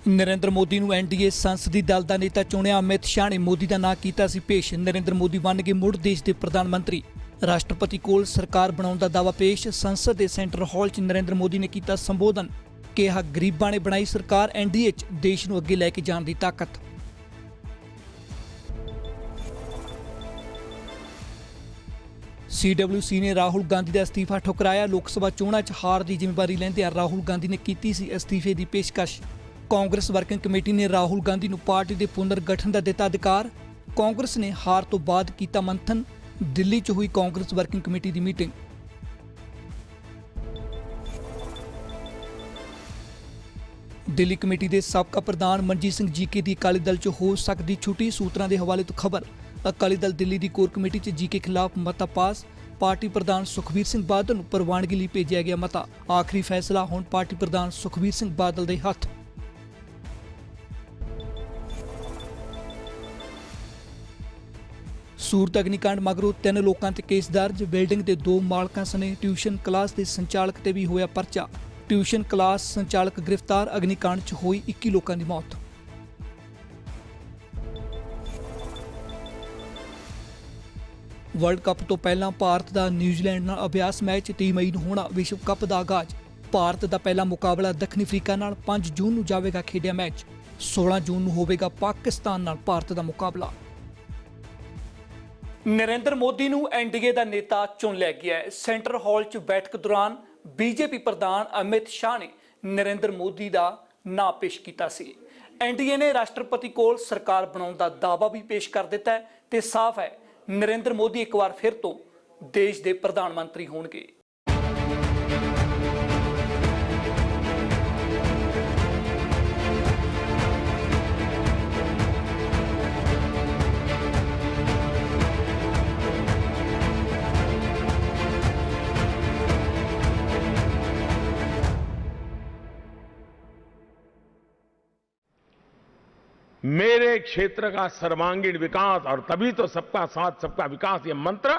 नरेंद्र मोदी ਨੂੰ ਐਨਡੀਏ ਸੰਸਦੀ ਦਲ ਦਾ ਨੇਤਾ ਚੁਣਿਆ। ਅਮਿਤ ਸ਼ਾਹ ਨੇ ਮੋਦੀ ਦਾ ਨਾਂ ਕੀਤਾ ਸੀ ਪੇਸ਼। ਨਰਿੰਦਰ ਮੋਦੀ ਬਣ ਗਏ ਮੁੜ ਦੇਸ਼ ਦੇ ਪ੍ਰਧਾਨ ਮੰਤਰੀ। ਰਾਸ਼ਟਰਪਤੀ ਕੋਲ ਸਰਕਾਰ ਬਣਾਉਣ ਦਾ ਦਾਅਵਾ ਪੇਸ਼। ਸੰਸਦ ਦੇ ਸੈਂਟਰ ਹਾਲ 'ਚ ਨਰਿੰਦਰ ਮੋਦੀ ਨੇ ਕੀਤਾ ਸੰਬੋਧਨ। ਕਿਹਾ ਗਰੀਬਾਂ ਨੇ ਬਣਾਈ ਸਰਕਾਰ, ਐਨਡੀਏ 'ਚ ਦੇਸ਼ ਨੂੰ ਅੱਗੇ ਲੈ ਕੇ ਜਾਣ ਦੀ ਤਾਕਤ। ਸੀਡਬਲਯੂਸੀ ਨੇ ਰਾਹੁਲ ਗਾਂਧੀ ਦਾ ਅਸਤੀਫਾ ਠੁਕਰਾਇਆ। ਲੋਕ ਸਭਾ ਚੋਣਾਂ 'ਚ ਹਾਰ ਦੀ ਜ਼ਿੰਮੇਵਾਰੀ ਲੈਂਦਿਆਂ ਰਾਹੁਲ ਗਾਂਧੀ ਨੇ ਕੀਤੀ ਸੀ ਅਸਤੀਫੇ ਦੀ ਪੇਸ਼ਕਸ਼। ਕਾਂਗਰਸ ਵਰਕਿੰਗ ਕਮੇਟੀ ਨੇ ਰਾਹੁਲ ਗਾਂਧੀ ਨੂੰ ਪਾਰਟੀ ਦੇ ਪੁਨਰ ਗਠਨ ਦਾ ਦਿੱਤਾ ਅਧਿਕਾਰ। ਕਾਂਗਰਸ ਨੇ ਹਾਰ ਤੋਂ ਬਾਅਦ ਕੀਤਾ ਮੰਥਨ। ਦਿੱਲੀ 'ਚ ਹੋਈ ਕਾਂਗਰਸ ਵਰਕਿੰਗ ਕਮੇਟੀ ਦੀ ਮੀਟਿੰਗ। ਦਿੱਲੀ ਕਮੇਟੀ ਦੇ ਸਾਬਕਾ ਪ੍ਰਧਾਨ ਮਨਜੀਤ ਸਿੰਘ ਜੀਕੇ ਦੀ ਅਕਾਲੀ ਦਲ 'ਚ ਹੋ ਸਕਦੀ ਛੁੱਟੀ। ਸੂਤਰਾਂ ਦੇ ਹਵਾਲੇ ਤੋਂ ਖਬਰ। ਅਕਾਲੀ ਦਲ ਦਿੱਲੀ ਦੀ ਕੋਰ ਕਮੇਟੀ 'ਚ ਜੀਕੇ ਖਿਲਾਫ ਮਤਾ ਪਾਸ। ਪਾਰਟੀ ਪ੍ਰਧਾਨ ਸੁਖਬੀਰ ਸਿੰਘ ਬਾਦਲ ਨੂੰ ਪ੍ਰਵਾਨਗੀ ਲਈ ਭੇਜਿਆ ਗਿਆ ਮਤਾ। ਆਖਰੀ ਫੈਸਲਾ ਹੁਣ ਪਾਰਟੀ ਪ੍ਰਧਾਨ ਸੁਖਬੀਰ ਸਿੰਘ ਬਾਦਲ ਦੇ ਹੱਥ। ਸੂਰਤ ਅਗਨੀਕਾਂਡ ਮਗਰੋਂ 3 ਲੋਕਾਂ ਤੇ ਕੇਸ ਦਰਜ। ਬਿਲਡਿੰਗ ਦੇ 2 ਮਾਲਕਾਂ ਸਣੇ ਟਿਊਸ਼ਨ ਕਲਾਸ ਦੇ ਸੰਚਾਲਕ ਤੇ ਵੀ ਹੋਇਆ ਪਰਚਾ। ਟਿਊਸ਼ਨ ਕਲਾਸ ਸੰਚਾਲਕ ਗ੍ਰਿਫਤਾਰ। ਅਗਨੀਕਾਂਡ 'ਚ ਹੋਈ 21 ਲੋਕਾਂ ਦੀ ਮੌਤ। ਵਰਲਡ ਕੱਪ ਤੋਂ ਪਹਿਲਾਂ ਭਾਰਤ ਦਾ ਨਿਊਜ਼ੀਲੈਂਡ ਨਾਲ ਅਭਿਆਸ ਮੈਚ 23 ਮਈ ਨੂੰ ਹੋਣਾ। ਵਿਸ਼ਵ ਕੱਪ ਦਾ ਆਗਾਜ਼। ਭਾਰਤ ਦਾ ਪਹਿਲਾ ਮੁਕਾਬਲਾ ਦੱਖਣੀ ਅਫਰੀਕਾ ਨਾਲ 5 ਜੂਨ ਨੂੰ ਜਾਵੇਗਾ ਖੇਡਿਆ ਮੈਚ। 16 ਜੂਨ ਨੂੰ ਹੋਵੇਗਾ ਪਾਕਿਸਤਾਨ ਨਾਲ ਭਾਰਤ ਦਾ ਮੁਕਾਬਲਾ। ਨਰਿੰਦਰ ਮੋਦੀ ਨੂੰ ਐਨਡੀਏ ਦਾ ਨੇਤਾ ਚੁਣ ਲਿਆ ਗਿਆ ਹੈ। ਸੈਂਟਰ ਹਾਲ 'ਚ ਬੈਠਕ ਦੌਰਾਨ ਬੀਜੇਪੀ ਪ੍ਰਧਾਨ ਅਮਿਤ ਸ਼ਾਹ ਨੇ ਨਰਿੰਦਰ ਮੋਦੀ ਦਾ ਨਾਂ ਪੇਸ਼ ਕੀਤਾ ਸੀ। ਐਨਡੀਏ ਨੇ ਰਾਸ਼ਟਰਪਤੀ ਕੋਲ ਸਰਕਾਰ ਬਣਾਉਣ ਦਾ ਦਾਅਵਾ ਵੀ ਪੇਸ਼ ਕਰ ਦਿੱਤਾ ਹੈ ਤੇ ਸਾਫ਼ ਹੈ ਨਰਿੰਦਰ ਮੋਦੀ ਇੱਕ ਵਾਰ ਫਿਰ ਤੋਂ ਦੇਸ਼ ਦੇ ਪ੍ਰਧਾਨ ਮੰਤਰੀ ਹੋਣਗੇ। मेरे क्षेत्र का सर्वांगीण विकास और तभी तो सबका साथ सबका विकास ये मंत्र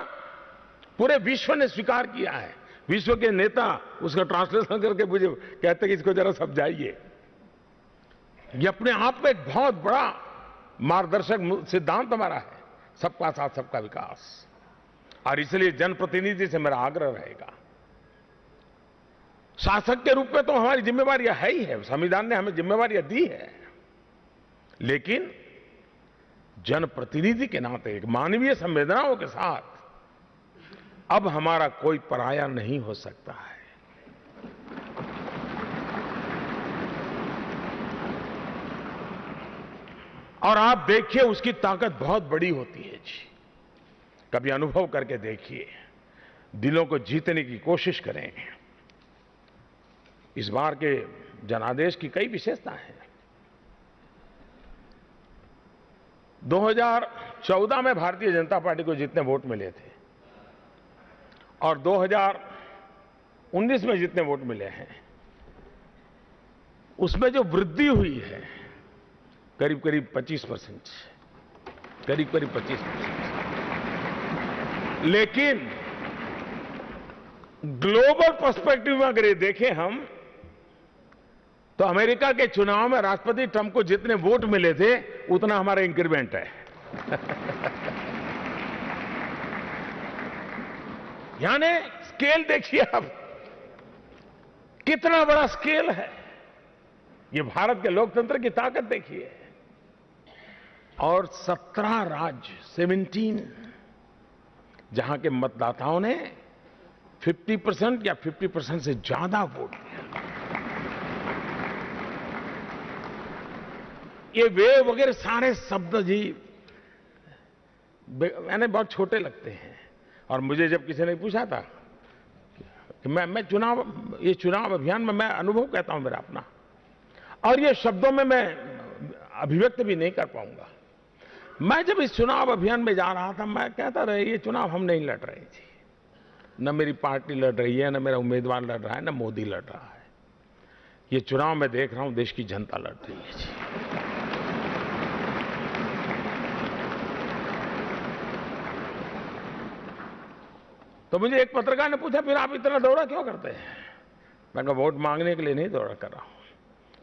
पूरे विश्व ने स्वीकार किया है। विश्व के नेता उसका ट्रांसलेशन करके मुझे कहते कि इसको जरा समझाइए। ये अपने आप में एक बहुत बड़ा मार्गदर्शक सिद्धांत हमारा है, सबका साथ सबका विकास। और इसलिए जनप्रतिनिधि से मेरा आग्रह रहेगा, शासक के रूप में तो हमारी जिम्मेवारियां है ही है, संविधान ने हमें जिम्मेवारियां दी है, लेकिन जनप्रतिनिधि के नाते एक मानवीय संवेदनाओं के साथ अब हमारा कोई पराया नहीं हो सकता है। और आप देखिए उसकी ताकत बहुत बड़ी होती है जी। कभी अनुभव करके देखिए, दिलों को जीतने की कोशिश करें। इस बार के जनादेश की कई विशेषताएं हैं। 2014 में भारतीय जनता पार्टी को जितने वोट मिले थे और 2019 में जितने वोट मिले हैं, उसमें जो वृद्धि हुई है करीब करीब 25%, करीब करीब 25%। लेकिन ग्लोबल पर्सपेक्टिव में अगर ये देखें हम, तो अमेरिका के चुनाव में राष्ट्रपति ट्रंप को जितने वोट मिले थे उतना हमारा इंक्रीमेंट है। यानी स्केल देखिए आप, कितना बड़ा स्केल है। ये भारत के लोकतंत्र की ताकत देखिए। और 17 राज्य 17 जहां के मतदाताओं ने 50% या 50% से ज्यादा वोट दिया। ये वे वगैरह सारे शब्द जी मैंने बहुत छोटे लगते हैं। और मुझे जब किसी ने पूछा था कि मैं ये चुनाव अभियान में मैं अनुभव कहता हूं मेरा अपना, और ये शब्दों में मैं अभिव्यक्त भी नहीं कर पाऊंगा। मैं जब इस चुनाव अभियान में जा रहा था, मैं कहता रहा ये चुनाव हम नहीं लड़ रहे थे, न मेरी पार्टी लड़ रही है, न मेरा उम्मीदवार लड़ रहा है, न मोदी लड़ रहा है। ये चुनाव मैं देख रहा हूं देश की जनता लड़ रही है जी। तो मुझे एक पत्रकार ने पूछा फिर आप इतना दौड़ा क्यों करते हैं? मैं कहा वोट मांगने के लिए नहीं दौड़ा कर रहा हूं,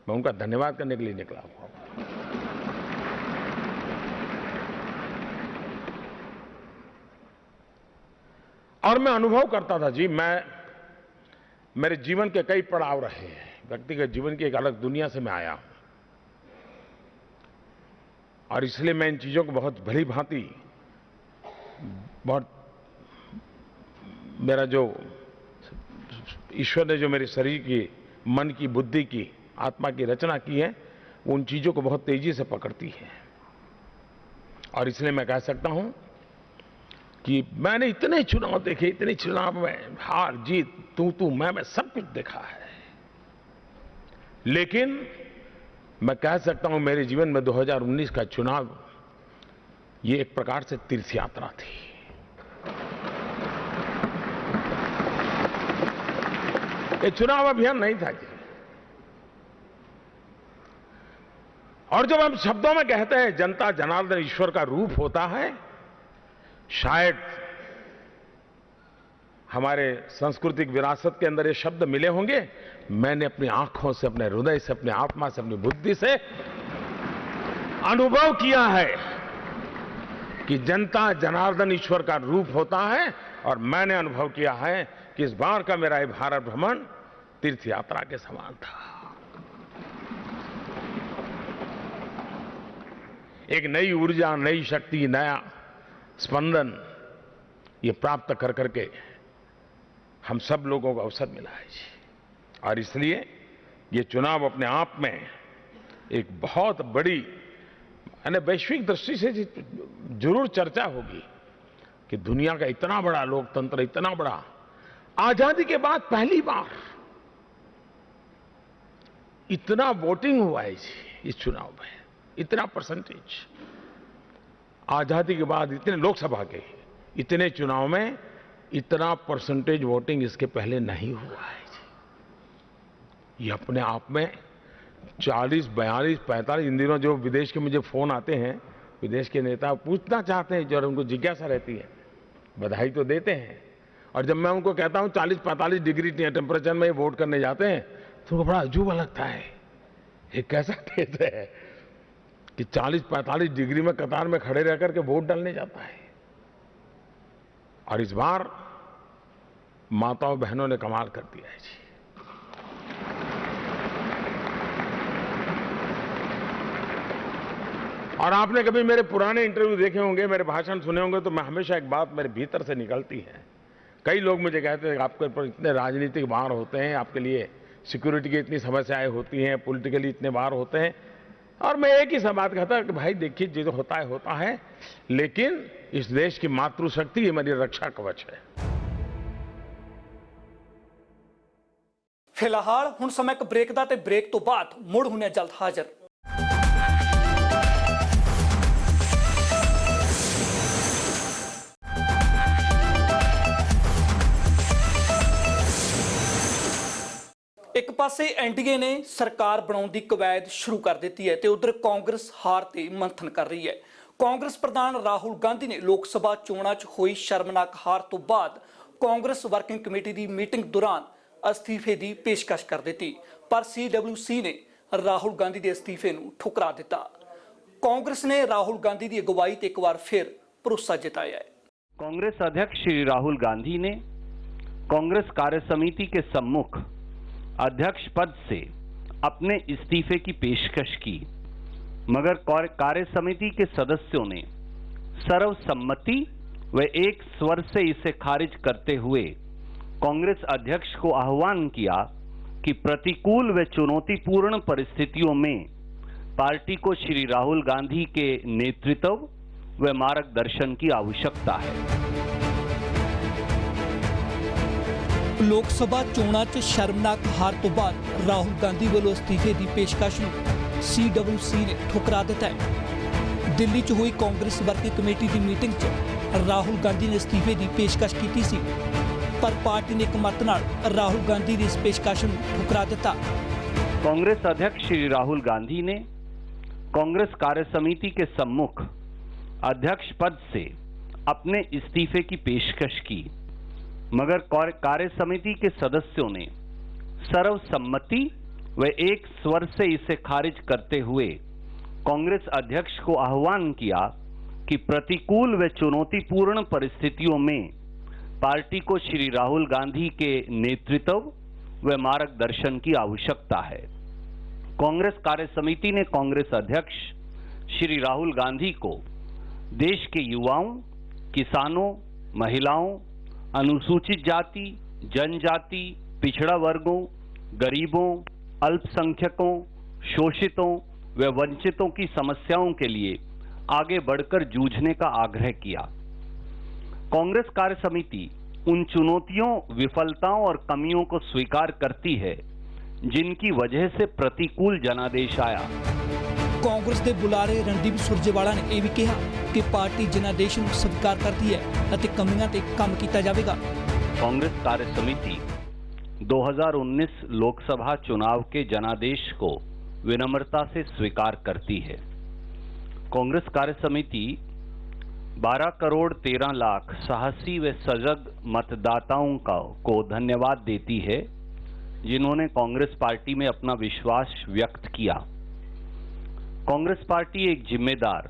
मैं उनका धन्यवाद करने के लिए निकला हूं। और मैं अनुभव करता था जी, मेरे जीवन के कई पड़ाव रहे हैं, व्यक्तिगत जीवन की एक अलग दुनिया से मैं आया हूं, और इसलिए मैं इन चीजों को बहुत भली भांति, बहुत मेरा जो ईश्वर ने जो मेरे शरीर की, मन की, बुद्धि की, आत्मा की रचना की है, उन चीजों को बहुत तेजी से पकड़ती है। और इसलिए मैं कह सकता हूं कि मैंने इतने चुनाव देखे, इतने चुनाव में हार जीत, तू मैं सब कुछ देखा है, लेकिन मैं कह सकता हूं मेरे जीवन में 2019 का चुनाव ये एक प्रकार से तीर्थ यात्रा थी। ये चुनाव अभियान नहीं था जी। और जब हम शब्दों में कहते हैं जनता जनार्दन ईश्वर का रूप होता है, शायद हमारे सांस्कृतिक विरासत के अंदर ये शब्द मिले होंगे। मैंने अपनी आंखों से, अपने हृदय से, अपनी आत्मा से, अपनी बुद्धि से अनुभव किया है कि जनता जनार्दन ईश्वर का रूप होता है। और मैंने अनुभव किया है कि इस बार का मेरा ये भारत भ्रमण तीर्थ यात्रा के समान था। एक नई ऊर्जा, नई शक्ति, नया स्पंदन ये प्राप्त कर करके हम सब लोगों को अवसर मिला है जी। और इसलिए ये चुनाव अपने आप में एक बहुत बड़ी, यानी वैश्विक दृष्टि से जरूर चर्चा होगी कि दुनिया का इतना बड़ा लोकतंत्र, इतना बड़ा, आजादी के बाद पहली बार इतना वोटिंग हुआ है जी इस चुनाव में, इतना परसेंटेज। आजादी के बाद इतने लोकसभा के इतने चुनाव में इतना परसेंटेज वोटिंग इसके पहले नहीं हुआ है जी। ये अपने आप में 40, 42, 45, इन दिनों जो विदेश के मुझे फोन आते हैं, विदेश के नेता पूछना चाहते हैं, जो उनको जिज्ञासा रहती है, बधाई तो देते हैं। और जब मैं उनको कहता हूं 40-45 डिग्री टेम्परेचर में वोट करने जाते हैं, तो उनको बड़ा अजूबा लगता है। ये कैसा देश है कि 40-45 डिग्री में कतार में खड़े रह करके वोट डालने जाता है। और इस बार माताओं बहनों ने कमाल कर दिया है जी। और आपने कभी मेरे पुराने इंटरव्यू देखे होंगे, मेरे भाषण सुने होंगे, तो मैं हमेशा एक बात मेरे भीतर से निकलती है। कई लोग मुझे कहते हैं आपके ऊपर इतने राजनीतिक वार होते हैं, आपके लिए सिक्योरिटी की इतनी समस्याएं होती हैं, पॉलिटिकली इतने वार होते हैं। और मैं एक ही सब बात कहता कि भाई देखिए, जो होता है, लेकिन इस देश की मातृशक्ति ये मेरी रक्षा कवच है। फिलहाल हुण समय एक ब्रेक दा, ते ब्रेक तो बाद मुड़ हुणे जल्द हाजिर। एक पासे एनडीए ने सरकार बनाने की कवायद शुरू कर दी है, तो उधर कांग्रेस हार ते मंथन कर रही है। कांग्रेस प्रधान राहुल गांधी ने लोक सभा चोणां च हुई शर्मनाक हार तो बाद कांग्रेस वर्किंग कमेटी की मीटिंग दौरान अस्तीफे की पेशकश कर दी, पर CWC ने राहुल गांधी के अस्तीफे को ठुकरा दिता। कांग्रेस ने राहुल गांधी की अगुवाई ते एक बार फिर भरोसा जताया है। कांग्रेस अध्यक्ष श्री राहुल गांधी ने कांग्रेस कार्य समिति के सम्मुख अध्यक्ष पद से अपने इस्तीफे की पेशकश की, मगर कार्य समिति के सदस्यों ने सर्वसम्मति व एक स्वर से इसे खारिज करते हुए कांग्रेस अध्यक्ष को आह्वान किया कि प्रतिकूल व चुनौतीपूर्ण परिस्थितियों में पार्टी को श्री राहुल गांधी के नेतृत्व व मार्गदर्शन की आवश्यकता है। लोकसभा चोणां च शर्मनाक हार तो बाद राहुल गांधी वालों अस्तीफे की पेशकश नूं CWC ने ठुकरा दिता है। दिल्ली च हुई कांग्रेस वर्किंग कमेटी की मीटिंग च राहुल गांधी ने अस्तीफे की पेशकश की सी, पर पार्टी ने एक मत नाल राहुल गांधी की इस पेशकश नूं ठुकरा दिता। कांग्रेस अध्यक्ष श्री राहुल गांधी ने कांग्रेस कार्य समिति के सम्मुख अध्यक्ष पद से अपने इस्तीफे की पेशकश की, मगर कार्य समिति के सदस्यों ने सर्वसम्मति वे एक स्वर से इसे खारिज करते हुए कांग्रेस अध्यक्ष को आह्वान किया कि प्रतिकूल व चुनौतीपूर्ण परिस्थितियों में पार्टी को श्री राहुल गांधी के नेतृत्व व मार्गदर्शन की आवश्यकता है। कांग्रेस कार्य समिति ने कांग्रेस अध्यक्ष श्री राहुल गांधी को देश के युवाओं, किसानों, महिलाओं, अनुसूचित जाति, जनजाति, पिछड़ा वर्गों, गरीबों, अल्पसंख्यकों, शोषितों व वंचितों की समस्याओं के लिए आगे बढ़कर जूझने का आग्रह किया। कांग्रेस कार्य समिति उन चुनौतियों, विफलताओं और कमियों को स्वीकार करती है जिनकी वजह से प्रतिकूल जनादेश आया। ਕਾਂਗਰਸ ਦੇ ਬੁਲਾਰੇ ਰਣਦੀਪ ਸੁਰਜੇਵਾਲਾ ਨੇ ਇਹ ਵੀ ਕਿਹਾ ਕਿ ਪਾਰਟੀ ਜਨਾਦੇਸ਼ ਨੂੰ ਸਵੀਕਾਰ ਕਰਦੀ ਹੈ ਅਤੇ ਕਮੀਆਂ ਤੇ ਕੰਮ ਕੀਤਾ ਜਾਵੇਗਾ। कांग्रेस कार्य समिति 2019 लोकसभा चुनाव के जनादेश को विनम्रता से स्वीकार करती है। कांग्रेस कार्य समिति 12 करोड़ 13 लाख साहसी व सजग मतदाताओं को धन्यवाद देती है जिन्होंने कांग्रेस पार्टी में अपना विश्वास व्यक्त किया। कांग्रेस पार्टी एक जिम्मेदार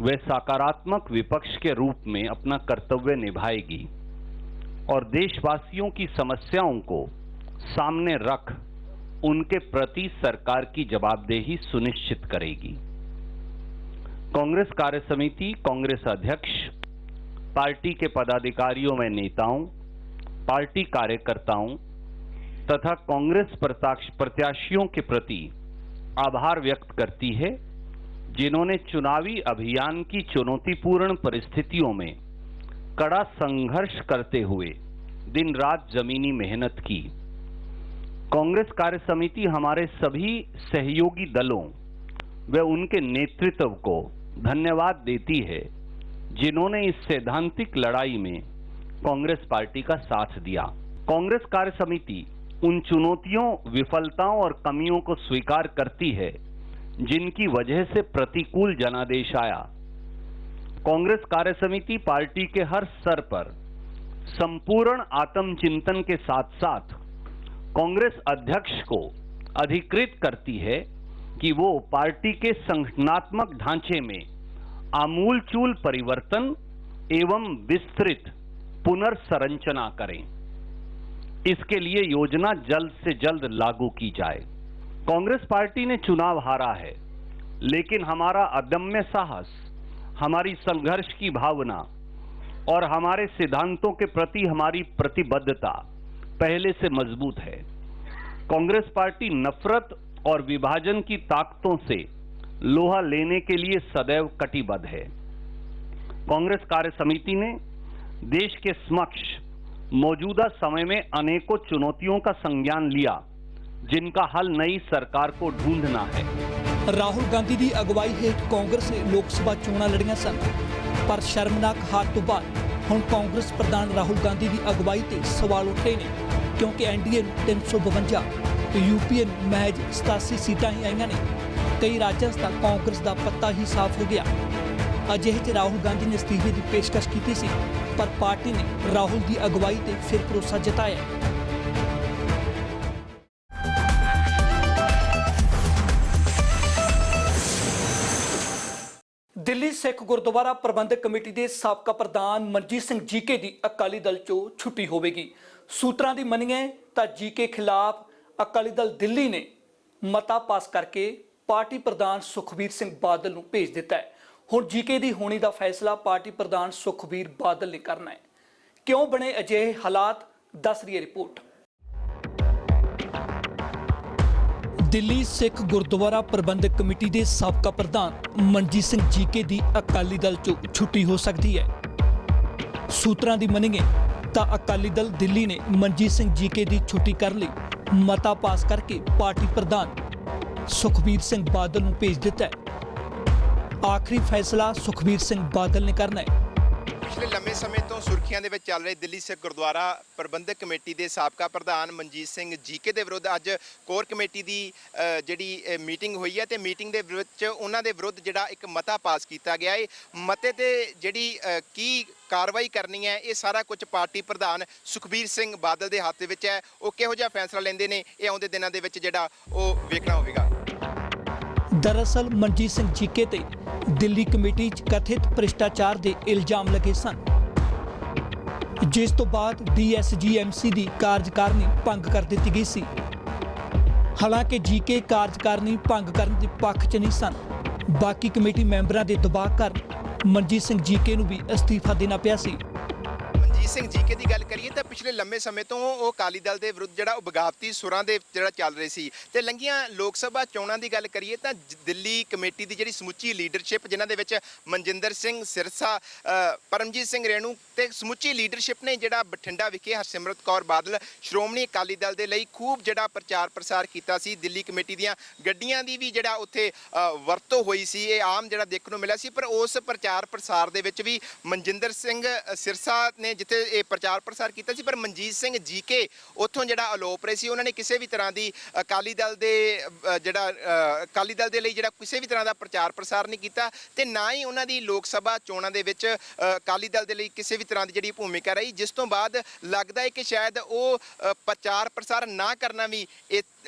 व सकारात्मक विपक्ष के रूप में अपना कर्तव्य निभाएगी और देशवासियों की समस्याओं को सामने रख उनके प्रति सरकार की जवाबदेही सुनिश्चित करेगी। कांग्रेस कार्य समिति कांग्रेस अध्यक्ष, पार्टी के पदाधिकारियों व नेताओं, पार्टी कार्यकर्ताओं तथा कांग्रेस प्रत्याशियों के प्रति आभार व्यक्त करती है जिन्होंने चुनावी अभियान की चुनौतीपूर्ण परिस्थितियों में कड़ा संघर्ष करते हुए दिन रात जमीनी मेहनत की। कांग्रेस कार्य समिति हमारे सभी सहयोगी दलों व उनके नेतृत्व को धन्यवाद देती है जिन्होंने इस सैद्धांतिक लड़ाई में कांग्रेस पार्टी का साथ दिया। कांग्रेस कार्य समिति उन चुनौतियों, विफलताओं और कमियों को स्वीकार करती है जिनकी वजह से प्रतिकूल जनादेश आया। कांग्रेस कार्य समिति पार्टी के हर स्तर पर संपूर्ण आत्मचिंतन के साथ साथ कांग्रेस अध्यक्ष को अधिकृत करती है कि वो पार्टी के संगठनात्मक ढांचे में आमूलचूल परिवर्तन एवं विस्तृत पुनर्संरचना करें। इसके लिए योजना जल्द से जल्द लागू की जाए। कांग्रेस पार्टी ने चुनाव हारा है, लेकिन हमारा अदम्य साहस, हमारी संघर्ष की भावना और हमारे सिद्धांतों के प्रति हमारी प्रतिबद्धता पहले से मजबूत है। कांग्रेस पार्टी नफरत और विभाजन की ताकतों से लोहा लेने के लिए सदैव कटिबद्ध है। कांग्रेस कार्य समिति ने देश के समक्ष मौजूदा समय में अनेकों चुनौतियों का संज्ञान लिया जिनका हल नई सरकार को ढूंढना है। ਰਾਹੁਲ ਗਾਂਧੀ ਦੀ ਅਗਵਾਈ ਹੇਠ ਕਾਂਗਰਸ ਨੇ ਲੋਕ ਸਭਾ ਚੋਣਾਂ ਲੜੀਆਂ ਸਨ, ਪਰ ਸ਼ਰਮਨਾਕ ਹਾਰ ਤੋਂ ਬਾਅਦ ਹੁਣ ਕਾਂਗਰਸ ਪ੍ਰਧਾਨ ਰਾਹੁਲ ਗਾਂਧੀ ਦੀ ਅਗਵਾਈ ਤੇ ਸਵਾਲ ਉੱਠ ਰਹੇ ਨੇ ਕਿਉਂਕਿ ਐਨਡੀਏ ਨੂੰ 352 ਤੇ ਯੂਪੀਏ ਨੂੰ ਮਹਿਜ 87 ਸੀਟਾਂ ਹੀ ਆਈਆਂ ਨੇ। ਕਈ ਰਾਜਾਂ 'ਚ ਤਾਂ ਕਾਂਗਰਸ ਦਾ ਪੱਤਾ ਹੀ ਸਾਫ਼ ਹੋ ਗਿਆ। ਅਜਿਹੇ 'ਚ ਰਾਹੁਲ ਗਾਂਧੀ ਨੇ ਅਸਤੀਫੇ ਦੀ ਪੇਸ਼ਕਸ਼ ਕੀਤੀ ਸੀ, ਪਰ ਪਾਰਟੀ ਨੇ ਰਾਹੁਲ ਦੀ ਅਗਵਾਈ ਤੇ ਫਿਰ ਭਰੋਸਾ ਜਤਾਇਆ। ਦਿੱਲੀ ਸਿੱਖ ਗੁਰਦੁਆਰਾ ਪ੍ਰਬੰਧਕ ਕਮੇਟੀ ਦੇ ਸਾਬਕਾ ਪ੍ਰਧਾਨ ਮਨਜੀਤ ਸਿੰਘ ਜੀਕੇ ਦੀ ਅਕਾਲੀ ਦਲ ਚੋਂ ਛੁੱਟੀ ਹੋਵੇਗੀ। ਸੂਤਰਾਂ ਦੀ ਮੰਨੀਏ ਤਾਂ ਜੀਕੇ ਖਿਲਾਫ ਅਕਾਲੀ ਦਲ ਦਿੱਲੀ ਨੇ ਮਤਾ ਪਾਸ ਕਰਕੇ ਪਾਰਟੀ ਪ੍ਰਧਾਨ ਸੁਖਬੀਰ ਸਿੰਘ ਬਾਦਲ ਨੂੰ ਭੇਜ ਦਿੱਤਾ ਹੈ। ਹੁਣ ਜੀਕੇ ਦੀ ਹੋਣੀ ਦਾ ਫੈਸਲਾ ਪਾਰਟੀ ਪ੍ਰਧਾਨ ਸੁਖਬੀਰ ਬਾਦਲ ਨੇ ਕਰਨਾ ਹੈ। ਕਿਉਂ ਬਣੇ ਅਜਿਹੇ ਹਾਲਾਤ, ਦੱਸ ਰਹੀ ਹੈ ਰਿਪੋਰਟ। ਦਿੱਲੀ ਸਿੱਖ ਗੁਰਦੁਆਰਾ ਪ੍ਰਬੰਧਕ ਕਮੇਟੀ ਦੇ ਸਾਬਕਾ ਪ੍ਰਧਾਨ ਮਨਜੀਤ ਸਿੰਘ ਜੀਕੇ ਦੀ ਅਕਾਲੀ ਦਲ ਚੋਂ ਛੁੱਟੀ ਹੋ ਸਕਦੀ ਹੈ। ਸੂਤਰਾਂ ਦੀ ਮੰਨੀਏ ਤਾਂ ਅਕਾਲੀ ਦਲ ਦਿੱਲੀ ਨੇ ਮਨਜੀਤ ਸਿੰਘ ਜੀਕੇ ਦੀ ਛੁੱਟੀ ਕਰਨ ਲਈ ਮਤਾ ਪਾਸ ਕਰਕੇ ਪਾਰਟੀ ਪ੍ਰਧਾਨ ਸੁਖਬੀਰ ਸਿੰਘ ਬਾਦਲ ਨੂੰ ਭੇਜ ਦਿੱਤਾ ਹੈ। ਆਖਰੀ ਫੈਸਲਾ ਸੁਖਬੀਰ ਸਿੰਘ ਬਾਦਲ ਨੇ ਕਰਨਾ ਹੈ। ਪਿਛਲੇ ਲੰਮੇ ਸਮੇਂ ਤੋਂ ਸੁਰਖੀਆਂ ਦੇ ਵਿੱਚ ਚੱਲ ਰਹੇ ਦਿੱਲੀ ਸਿੱਖ ਗੁਰਦੁਆਰਾ ਪ੍ਰਬੰਧਕ ਕਮੇਟੀ ਦੇ ਸਾਬਕਾ ਪ੍ਰਧਾਨ ਮਨਜੀਤ ਸਿੰਘ ਜੀਕੇ ਦੇ ਵਿਰੁੱਧ ਅੱਜ ਕੋਰ ਕਮੇਟੀ ਦੀ ਜਿਹੜੀ ਮੀਟਿੰਗ ਹੋਈ ਹੈ ਤੇ ਮੀਟਿੰਗ ਦੇ ਵਿੱਚ ਉਹਨਾਂ ਦੇ ਵਿਰੁੱਧ ਜਿਹੜਾ ਇੱਕ ਮਤਾ ਪਾਸ ਕੀਤਾ ਗਿਆ ਹੈ। ਮਤੇ ਤੇ ਜਿਹੜੀ ਕੀ ਕਾਰਵਾਈ ਕਰਨੀ ਹੈ, ਇਹ ਸਾਰਾ ਕੁਝ ਪਾਰਟੀ ਪ੍ਰਧਾਨ ਸੁਖਬੀਰ ਸਿੰਘ ਬਾਦਲ ਦੇ ਹੱਥ ਵਿੱਚ ਹੈ। ਉਹ ਕਿਹੋ ਜਿਹਾ ਫੈਸਲਾ ਲੈਂਦੇ ਨੇ, ਇਹ ਆਉਂਦੇ ਦਿਨਾਂ ਦੇ ਵਿੱਚ ਜਿਹੜਾ ਉਹ ਵੇਖਣਾ ਹੋਵੇਗਾ। ਦਰਅਸਲ ਮਨਜੀਤ ਸਿੰਘ ਜੀਕੇ ਤੇ ਦਿੱਲੀ ਕਮੇਟੀ 'ਚ ਕਥਿਤ ਭ੍ਰਿਸ਼ਟਾਚਾਰ ਦੇ ਇਲਜ਼ਾਮ ਲੱਗੇ ਸਨ, ਜਿਸ ਤੋਂ ਬਾਅਦ DSGMC ਦੀ ਕਾਰਜਕਾਰਨੀ ਭੰਗ ਕਰ ਦਿੱਤੀ ਗਈ ਸੀ। ਹਾਲਾਂਕਿ ਜੀਕੇ ਕਾਰਜਕਾਰਨੀ ਭੰਗ ਕਰਨ ਦੇ ਪੱਖ 'ਚ ਨਹੀਂ ਸਨ। ਬਾਕੀ ਕਮੇਟੀ ਮੈਂਬਰਾਂ ਦੇ ਦਬਾਅ ਕਾਰਨ ਮਨਜੀਤ ਸਿੰਘ ਜੀਕੇ ਨੂੰ ਵੀ ਅਸਤੀਫਾ ਦੇਣਾ ਪਿਆ ਸੀ। ਮਨਜੀਤ ਸਿੰਘ ਜੀਕੇ ਦੀ ਗੱਲ ਕਰੀਏ ਤਾਂ ਪਿਛਲੇ ਲੰਮੇ ਸਮੇਂ ਤੋਂ ਉਹ ਅਕਾਲੀ ਦਲ ਦੇ ਵਿਰੁੱਧ ਜਿਹੜਾ ਉਹ ਬਗਾਵਤੀ ਸੁਰਾਂ ਦੇ ਜਿਹੜਾ ਚੱਲ ਰਹੇ ਸੀ ਤੇ ਲੰਘੀਆਂ ਲੋਕ ਸਭਾ ਚੋਣਾਂ ਦੀ ਗੱਲ ਕਰੀਏ ਤਾਂ ਦਿੱਲੀ ਕਮੇਟੀ ਦੀ ਜਿਹੜੀ ਸਮੁੱਚੀ ਲੀਡਰਸ਼ਿਪ, ਜਿਨ੍ਹਾਂ ਦੇ ਵਿੱਚ ਮਨਜਿੰਦਰ ਸਿੰਘ ਸਿਰਸਾ, ਪਰਮਜੀਤ ਸਿੰਘ ਰੇਣੂ ਤੇ ਸਮੁੱਚੀ ਲੀਡਰਸ਼ਿਪ ਨੇ ਜਿਹੜਾ ਬਠਿੰਡਾ ਵਿਖੇ ਹਰਸਿਮਰਤ ਕੌਰ ਬਾਦਲ ਸ਼੍ਰੋਮਣੀ ਅਕਾਲੀ ਦਲ ਦੇ ਲਈ ਖੂਬ ਜਿਹੜਾ ਪ੍ਰਚਾਰ ਪ੍ਰਸਾਰ ਕੀਤਾ ਸੀ। ਦਿੱਲੀ ਕਮੇਟੀ ਦੀਆਂ ਗੱਡੀਆਂ ਦੀ ਵੀ ਜਿਹੜਾ ਉੱਥੇ ਵਰਤੋਂ ਹੋਈ ਸੀ, ਇਹ ਆਮ ਜਿਹੜਾ ਦੇਖਣ ਨੂੰ ਮਿਲਿਆ ਸੀ। ਪਰ ਉਸ ਪ੍ਰਚਾਰ ਪ੍ਰਸਾਰ ਦੇ ਵਿੱਚ ਵੀ ਮਨਜਿੰਦਰ ਸਿੰਘ ਸਿਰਸਾ ਨੇ ਜਿੱਥੇ ਇਹ ਪ੍ਰਚਾਰ ਪ੍ਰਸਾਰ ਕੀਤਾ ਸੀ, ਪਰ ਮਨਜੀਤ ਸਿੰਘ ਜੀਕੇ ਉੱਥੋਂ ਜਿਹੜਾ ਅਲੋਪ ਰਹੇ ਸੀ। ਉਹਨਾਂ ਨੇ ਕਿਸੇ ਵੀ ਤਰ੍ਹਾਂ ਦੀ ਅਕਾਲੀ ਦਲ ਦੇ ਲਈ ਜਿਹੜਾ ਕਿਸੇ ਵੀ ਤਰ੍ਹਾਂ ਦਾ ਪ੍ਰਚਾਰ ਪ੍ਰਸਾਰ ਨਹੀਂ ਕੀਤਾ ਤੇ ਨਾ ਹੀ ਉਹਨਾਂ ਦੀ ਲੋਕ ਸਭਾ ਚੋਣਾਂ ਦੇ ਵਿੱਚ ਅਕਾਲੀ ਦਲ ਦੇ ਲਈ ਕਿਸੇ ਵੀ ਤਰ੍ਹਾਂ ਦੀ ਜਿਹੜੀ ਭੂਮਿਕਾ ਰਹੀ, ਜਿਸ ਤੋਂ ਬਾਅਦ ਲੱਗਦਾ ਹੈ ਕਿ ਸ਼ਾਇਦ ਉਹ ਪ੍ਰਚਾਰ ਪ੍ਰਸਾਰ ਨਾ ਕਰਨਾ ਵੀ ਇਹ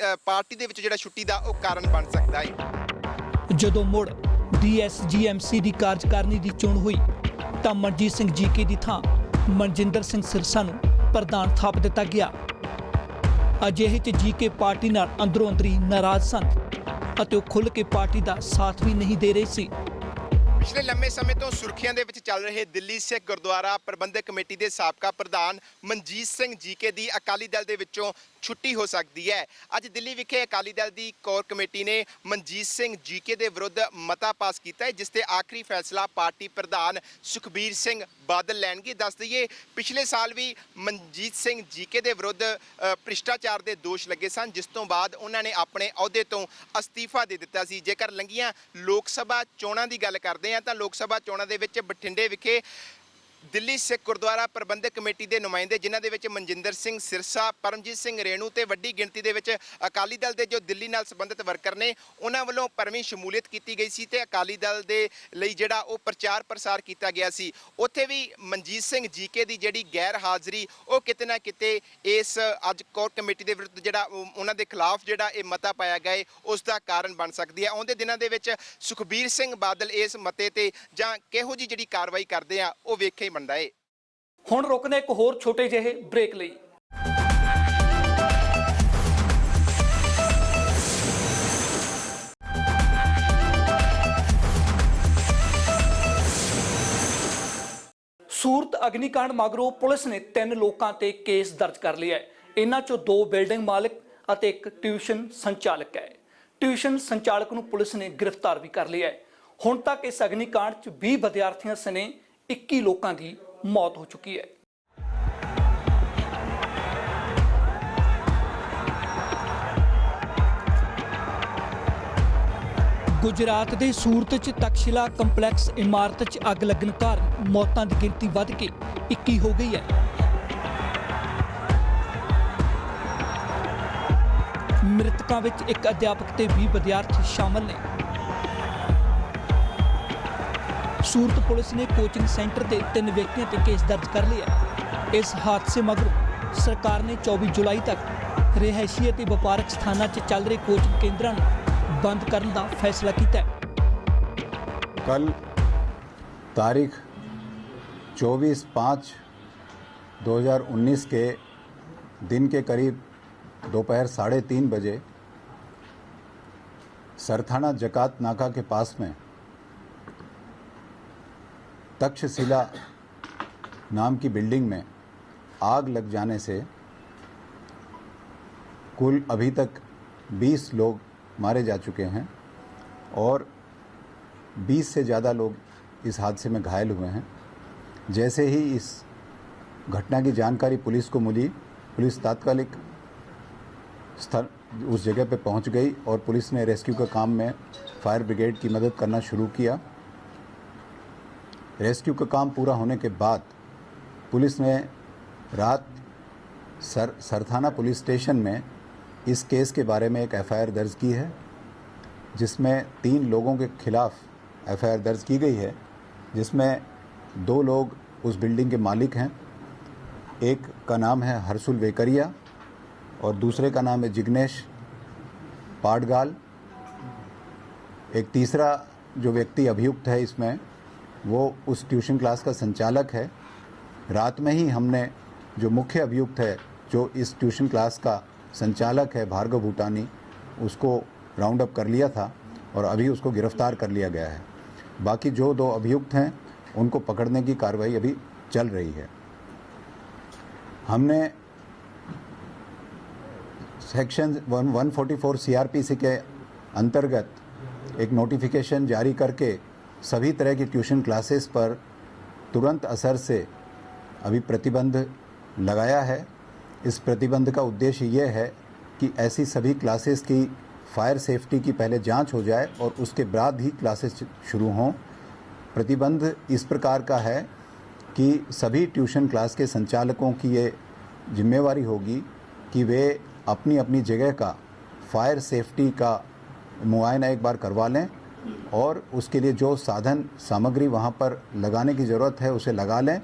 ਪਾਰਟੀ ਦੇ ਵਿੱਚ ਜਿਹੜਾ ਛੁੱਟੀ ਦਾ ਉਹ ਕਾਰਨ ਬਣ ਸਕਦਾ ਹੈ। ਜਦੋਂ ਮੁੜ DSGMC ਦੀ ਕਾਰਜਕਾਰਨੀ ਦੀ ਚੋਣ ਹੋਈ ਤਾਂ ਮਨਜੀਤ ਸਿੰਘ ਜੀਕੇ ਦੀ ਥਾਂ ਮਨਜਿੰਦਰ ਸਿੰਘ ਸਿਰਸਾ ਨੂੰ ਪ੍ਰਧਾਨ ਥਾਪ ਦਿੱਤਾ ਗਿਆ। ਅਜਿਹੇ 'ਚ ਜੀਕੇ ਪਾਰਟੀ ਨਾਲ ਅੰਦਰੋਂ ਅੰਦਰੀ ਨਾਰਾਜ਼ ਸਨ ਅਤੇ ਉਹ ਖੁੱਲ੍ਹ ਕੇ ਪਾਰਟੀ ਦਾ ਸਾਥ ਵੀ ਨਹੀਂ ਦੇ ਰਹੇ ਸੀ। ਪਿਛਲੇ ਲੰਮੇ ਸਮੇਂ ਤੋਂ ਸੁਰਖੀਆਂ ਦੇ ਵਿੱਚ ਚੱਲ ਰਹੇ ਦਿੱਲੀ ਸਿੱਖ ਗੁਰਦੁਆਰਾ ਪ੍ਰਬੰਧਕ ਕਮੇਟੀ ਦੇ ਸਾਬਕਾ ਪ੍ਰਧਾਨ ਮਨਜੀਤ ਸਿੰਘ ਜੀਕੇ ਦੀ ਅਕਾਲੀ ਦਲ ਦੇ ਵਿੱਚੋਂ ਛੁੱਟੀ ਹੋ ਸਕਦੀ ਹੈ। ਅੱਜ ਦਿੱਲੀ ਵਿਖੇ ਅਕਾਲੀ ਦਲ ਦੀ ਕੋਰ ਕਮੇਟੀ ਨੇ ਮਨਜੀਤ ਸਿੰਘ ਜੀਕੇ ਦੇ ਵਿਰੁੱਧ ਮਤਾ ਪਾਸ ਕੀਤਾ ਹੈ, ਜਿਸ ਤੇ ਆਖਰੀ ਫੈਸਲਾ ਪਾਰਟੀ ਪ੍ਰਧਾਨ ਸੁਖਬੀਰ ਸਿੰਘ ਬਾਦਲ ਲੈਣਗੇ। ਦੱਸ ਦਈਏ, ਪਿਛਲੇ ਸਾਲ ਵੀ ਮਨਜੀਤ ਸਿੰਘ ਜੀਕੇ ਦੇ ਵਿਰੁੱਧ ਭ੍ਰਿਸ਼ਟਾਚਾਰ ਦੇ ਦੋਸ਼ ਲੱਗੇ ਸਨ, ਜਿਸ ਤੋਂ ਬਾਅਦ ਉਹਨਾਂ ਨੇ ਆਪਣੇ ਅਹੁਦੇ ਤੋਂ ਅਸਤੀਫਾ ਦੇ ਦਿੱਤਾ ਸੀ। ਜੇਕਰ ਲੰਘੀਆਂ ਲੋਕ ਸਭਾ ਚੋਣਾਂ ਦੀ ਗੱਲ ਕਰਦੇ ਹਾਂ ਤਾਂ ਲੋਕ ਸਭਾ ਚੋਣਾਂ ਦੇ ਵਿੱਚ ਬਠਿੰਡੇ ਵਿਖੇ ਦਿੱਲੀ ਸਿੱਖ ਗੁਰਦੁਆਰਾ ਪ੍ਰਬੰਧਕ ਕਮੇਟੀ ਦੇ ਨੁਮਾਇੰਦੇ, ਜਿਨ੍ਹਾਂ ਦੇ ਵਿੱਚ ਮਨਜਿੰਦਰ ਸਿੰਘ ਸਿਰਸਾ, ਪਰਮਜੀਤ ਸਿੰਘ ਰੇਣੂ ਤੇ ਵੱਡੀ ਗਿਣਤੀ ਦੇ ਵਿੱਚ ਅਕਾਲੀ ਦਲ ਦੇ ਜੋ ਦਿੱਲੀ ਨਾਲ ਸੰਬੰਧਿਤ ਵਰਕਰ ਨੇ, ਉਹਨਾਂ ਵੱਲੋਂ ਭਰਵੀਂ ਸ਼ਮੂਲੀਅਤ ਕੀਤੀ ਗਈ ਸੀ ਤੇ ਅਕਾਲੀ ਦਲ ਦੇ ਲਈ ਜਿਹੜਾ ਉਹ ਪ੍ਰਚਾਰ ਪ੍ਰਸਾਰ ਕੀਤਾ ਗਿਆ ਸੀ। ਉੱਥੇ ਵੀ ਮਨਜੀਤ ਸਿੰਘ ਜੀਕੇ ਦੀ ਜਿਹੜੀ ਗੈਰ ਹਾਜ਼ਰੀ ਉਹ ਕਿਤੇ ਨਾ ਕਿਤੇ ਇਸ ਅੱਜ ਕੋਰ ਕਮੇਟੀ ਦੇ ਵਿਰੁੱਧ ਜਿਹੜਾ ਉਹਨਾਂ ਦੇ ਖਿਲਾਫ ਜਿਹੜਾ ਇਹ ਮਤਾ ਪਾਇਆ ਗਿਆ ਹੈ, ਉਸ ਦਾ ਕਾਰਨ ਬਣ ਸਕਦੀ ਹੈ। ਆਉਂਦੇ ਦਿਨਾਂ ਦੇ ਵਿੱਚ ਸੁਖਬੀਰ ਸਿੰਘ ਬਾਦਲ ਇਸ ਮਤੇ ਤੇ ਜਾਂ ਕਿਹੋ ਜਿਹੀ ਜਿਹੜੀ ਕਾਰਵਾਈ ਕਰਦੇ ਆ ਉਹ ਵੇਖੇ ਬਣਦਾ ਹੈ। ਹੁਣ ਰੁਕਦੇ ਇੱਕ ਹੋਰ ਛੋਟੇ ਜਿਹੇ ਬ੍ਰੇਕ ਲਈ। ਸੂਰਤ ਅਗਨੀਕਾਂਡ ਮਗਰੋਂ ਪੁਲਿਸ ਨੇ 3 ਲੋਕਾਂ ਤੇ ਕੇਸ ਦਰਜ ਕਰ ਲਿਆ ਹੈ। ਇਹਨਾਂ ਚੋਂ 2 ਬਿਲਡਿੰਗ ਮਾਲਕ ਅਤੇ ਇੱਕ ਟਿਊਸ਼ਨ ਸੰਚਾਲਕ ਹੈ। ਟਿਊਸ਼ਨ ਸੰਚਾਲਕ ਨੂੰ ਪੁਲਿਸ ਨੇ ਗ੍ਰਿਫਤਾਰ ਵੀ ਕਰ ਲਿਆ ਹੈ। ਹੁਣ ਤੱਕ ਇਸ ਅਗਨੀਕਾਂਡ 'ਚ 20 ਵਿਦਿਆਰਥੀਆਂ ਸਣੇ 21 ਲੋਕਾਂ ਦੀ ਮੌਤ ਹੋ ਚੁੱਕੀ ਹੈ। ਗੁਜਰਾਤ ਦੇ ਸੂਰਤ 'ਚ ਤਕਸ਼ਿਲਾ ਕੰਪਲੈਕਸ ਇਮਾਰਤ 'ਚ ਅੱਗ ਲੱਗਣ ਕਾਰਨ ਮੌਤਾਂ ਦੀ ਗਿਣਤੀ ਵੱਧ ਕੇ 21 ਹੋ ਗਈ ਹੈ। ਮ੍ਰਿਤਕਾਂ ਵਿੱਚ ਇੱਕ ਅਧਿਆਪਕ ਤੇ 20 ਵਿਦਿਆਰਥੀ ਸ਼ਾਮਲ ਨੇ। ਸੂਰਤ ਪੁਲਿਸ ਨੇ ਕੋਚਿੰਗ ਸੈਂਟਰ ਦੇ 3 ਵਿਅਕਤੀਆਂ ਤੇ ਕੇਸ ਦਰਜ ਕਰ ਲਿਆ। ਇਸ ਹਾਦਸੇ ਮਗਰੋਂ ਸਰਕਾਰ ਨੇ 24 ਜੁਲਾਈ ਤੱਕ ਰਿਹਾਇਸ਼ੀ ਅਤੇ ਵਪਾਰਕ ਸਥਾਨਾਂ 'ਚ ਚੱਲ ਰਹੇ ਕੋਚਿੰਗ ਕੇਂਦਰਾਂ ਨੂੰ बंद करने का फैसला किया है। कल तारीख 24/5/2019 के दिन के करीब दोपहर 3:30 बजे सरथाना जकात नाका के पास में तक्षशिला नाम की बिल्डिंग में आग लग जाने से कुल अभी तक 20 लोग मारे जा चुके हैं और 20 से ज़्यादा लोग इस हादसे में घायल हुए हैं। जैसे ही इस घटना की जानकारी पुलिस को मिली, पुलिस तात्कालिक स्थल उस जगह पे पहुंच गई और पुलिस ने रेस्क्यू के काम में फायर ब्रिगेड की मदद करना शुरू किया। रेस्क्यू का काम पूरा होने के बाद पुलिस ने रात सरथाना पुलिस स्टेशन में इस केस के बारे में एक एफआईआर दर्ज की है, जिसमें 3 लोगों के खिलाफ एफआईआर दर्ज की गई है, जिसमें 2 लोग उस बिल्डिंग के मालिक हैं। एक का नाम है हर्षुल वेकरिया और दूसरे का नाम है जिग्नेश पाडगाल। एक तीसरा जो व्यक्ति अभियुक्त है इसमें, वो उस ट्यूशन क्लास का संचालक है। रात में ही हमने जो मुख्य अभियुक्त है, जो इस ट्यूशन क्लास का संचालक है भार्गव भूटानी, उसको राउंड अप कर लिया था और अभी उसको गिरफ्तार कर लिया गया है। बाकी जो 2 अभियुक्त हैं उनको पकड़ने की कार्रवाई अभी चल रही है। हमने सेक्शन 144 सीआरपीसी के अंतर्गत एक नोटिफिकेशन जारी करके सभी तरह की ट्यूशन क्लासेस पर तुरंत असर से अभी प्रतिबंध लगाया है। इस प्रतिबंध का उद्देश्य ये है कि ऐसी सभी क्लासेस की फायर सेफ्टी की पहले जांच हो जाए और उसके बाद ही क्लासेस शुरू हों। प्रतिबंध इस प्रकार का है कि सभी ट्यूशन क्लास के संचालकों की ये जिम्मेवारी होगी कि वे अपनी अपनी जगह का फायर सेफ्टी का मुआयना एक बार करवा लें और उसके लिए जो साधन सामग्री वहाँ पर लगाने की ज़रूरत है उसे लगा लें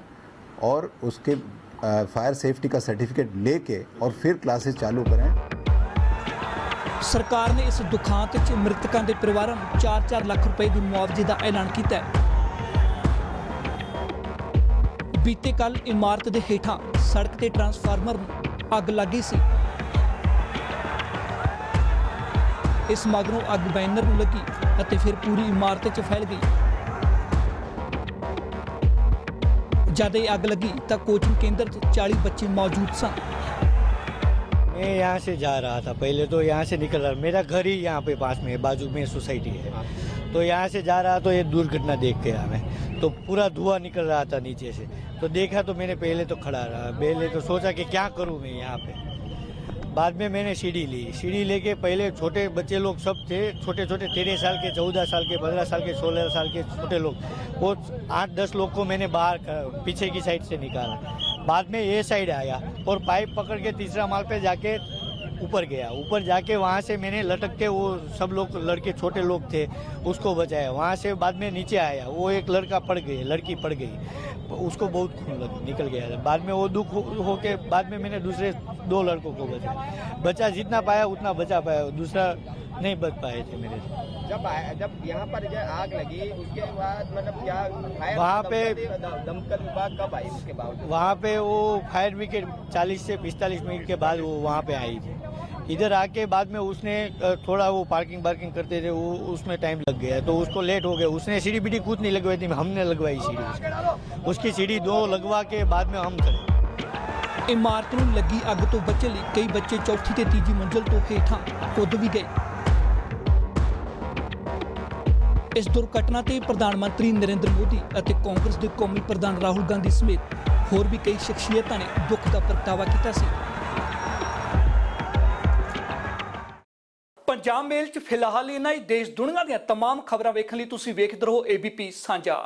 और उसके फायर सेफ्टी का सर्टिफिकेट लेके और फिर क्लासेस चालू करें। ਸਰਕਾਰ ਨੇ ਇਸ ਦੁਖਾਂਤ 'ਚ ਮ੍ਰਿਤਕਾਂ ਦੇ ਪਰਿਵਾਰਾਂ ਨੂੰ 4-4 ਲੱਖ ਰੁਪਏ ਦੀ ਮੁਆਵਜ਼ੇ ਦਾ ਐਲਾਨ ਕੀਤਾ ਹੈ। ਬੀਤੇ ਕੱਲ ਇਮਾਰਤ ਦੇ ਹੇਠਾਂ ਸੜਕ ਤੇ ਟਰਾਂਸਫਾਰਮਰ ਨੂੰ ਅੱਗ ਲੱਗੀ ਸੀ। ਇਸ ਮਗਰੋਂ ਅੱਗ ਬੈਨਰ ਨੂੰ ਲੱਗੀ ਅਤੇ ਫਿਰ ਪੂਰੀ ਇਮਾਰਤ 'ਚ ਫੈਲ ਗਈ। जब ये आग लगी तब कोचिंग केंद्र 40 बच्चे मौजूद सन। मैं यहाँ से जा रहा था, पहले तो यहाँ से निकल रहा, मेरा घर ही यहाँ पे पास में है, बाजू में सोसाइटी है। तो यहाँ से जा रहा तो ये दुर्घटना देख के मैं तो पूरा धुआं निकल रहा था नीचे से, तो देखा तो मैंने पहले तो खड़ा रहा, पहले तो सोचा कि क्या करूँ मैं यहाँ पे। बाद में मैंने सीढ़ी लेके पहले छोटे बच्चे लोग सब थे, छोटे छोटे 13 साल के, 14 साल के, 15 साल के, 16 साल के छोटे लोग, वो 8-10 लोग को मैंने बाहर पीछे की साइड से निकाला। बाद में ये साइड आया और पाइप पकड़ के तीसरा माल पे जाके ऊपर गया। ऊपर जाके वहाँ से मैंने लटक के, वो सब लोग लड़के छोटे लोग थे उसको बचाया। वहाँ से बाद में नीचे आया, वो एक लड़का पड़ गई, लड़की पड़ गई, उसको बहुत खून निकल गया था। बाद में वो दुख हो के बाद में मैंने दूसरे 2 लड़कों को बचा जितना पाया उतना बचा पाया, दूसरा नहीं बच पाए थे मेरे से। जब यहाँ पर आग लगी उसके बाद मतलब क्या वहाँ पे दमकल विभाग कब आई? उसके बाद वहाँ पे वो फायर ब्रिगेड 40 से 45 मिनट के बाद वो वहाँ पे आई थी। इधर आके बाद में उसने थोड़ा वो पार्किंग करते थे, वो उसमें टाइम लग गया तो उसको लेट हो गया। उसने सीढ़ी बीढ़ी कुछ नहीं लगवाई थी, हमने लगवाई सीढ़ी। उसकी सीढ़ी 2 लगवा के बाद में हम चले। ਇਮਾਰਤ ਨੂੰ ਲੱਗੀ ਅੱਗ ਤੋਂ ਬਚਣ ਲਈ ਕਈ ਬੱਚੇ ਚੌਥੀ ਤੇ ਤੀਜੀ ਮੰਜ਼ਲ ਤੋਂ ਹੇਠਾਂ ਕੁੱਦ ਵੀ ਗਏ। ਇਸ ਦੁਰਘਟਨਾ ਤੇ ਪ੍ਰਧਾਨ ਮੰਤਰੀ ਨਰਿੰਦਰ ਮੋਦੀ ਅਤੇ ਕਾਂਗਰਸ ਦੇ ਕੌਮੀ ਪ੍ਰਧਾਨ ਰਾਹੁਲ ਗਾਂਧੀ ਸਮੇਤ ਹੋਰ ਵੀ ਕਈ ਸ਼ਖਸੀਅਤਾਂ ਨੇ ਦੁੱਖ ਦਾ ਪ੍ਰਗਟਾਵਾ ਕੀਤਾ ਸੀ। ਪੰਜਾਬ ਮੇਲ 'ਚ ਫਿਲਹਾਲ ਇਹਨਾਂ ਹੀ ਦੇਸ਼ ਦੁਨੀਆ ਦੀਆਂ तमाम ਖਬਰਾਂ ਵੇਖਣ ਲਈ ਤੁਸੀਂ ਵੇਖਦੇ ਰਹੋ ABP ਸਾਂਝਾ।